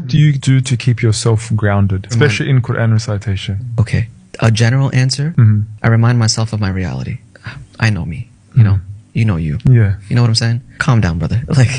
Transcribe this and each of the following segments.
do you do to keep yourself grounded, especially in Quran recitation? Okay. A general answer, I remind myself of my reality. I know me, you know. You know you. Yeah. You know what I'm saying? Calm down, brother. Like,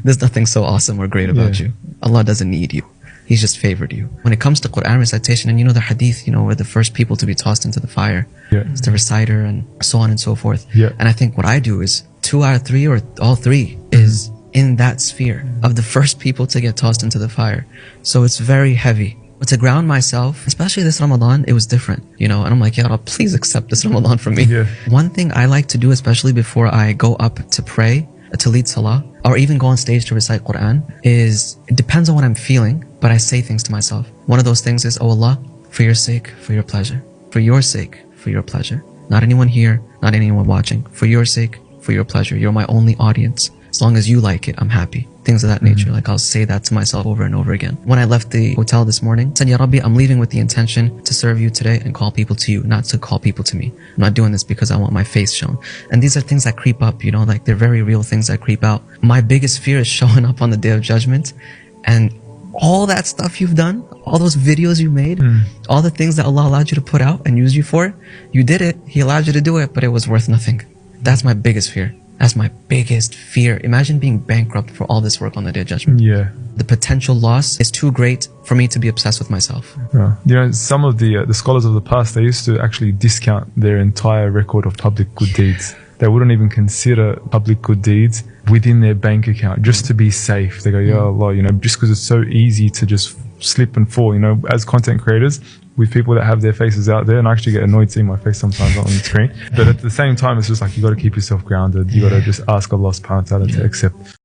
there's nothing so awesome or great about you. Allah doesn't need you. He's just favored you. When it comes to Quran recitation, and you know the hadith, you know, we're the first people to be tossed into the fire. It's the reciter and so on and so forth. And I think what I do is 2 out of 3 or all 3 is in that sphere of the first people to get tossed into the fire. So it's very heavy. But to ground myself, especially this Ramadan, it was different, you know, and I'm like, Ya Allah, please accept this Ramadan from me. One thing I like to do, especially before I go up to pray, to lead salah, or even go on stage to recite Quran, is, it depends on what I'm feeling, but I say things to myself. One of those things is, oh Allah, for your sake, for your pleasure. For your sake, for your pleasure. Not anyone here, not anyone watching. For your sake, for your pleasure. You're my only audience. As long as you like it, I'm happy. Things of that nature. Like, I'll say that to myself over and over again. When I left the hotel this morning, I said, Ya Rabbi, I'm leaving with the intention to serve you today and call people to you, not to call people to me. I'm not doing this because I want my face shown. And these are things that creep up, you know, like they're very real things that creep out. My biggest fear is showing up on the Day of Judgment, and all that stuff you've done, all those videos you made, all the things that Allah allowed you to put out and use you for, you did it, He allowed you to do it, but it was worth nothing. That's my biggest fear. That's my biggest fear. Imagine being bankrupt for all this work on the Day of Judgment. The potential loss is too great for me to be obsessed with myself. You know, some of the scholars of the past, they used to actually discount their entire record of public good deeds. They wouldn't even consider public good deeds within their bank account just to be safe. They go, Ya Allah, you know, just because it's so easy to just slip and fall, you know, as content creators, with people that have their faces out there, and I actually get annoyed seeing my face sometimes on the screen. But at the same time, it's just like, you got to keep yourself grounded. You got to just ask Allah subhanahu wa ta'ala to accept.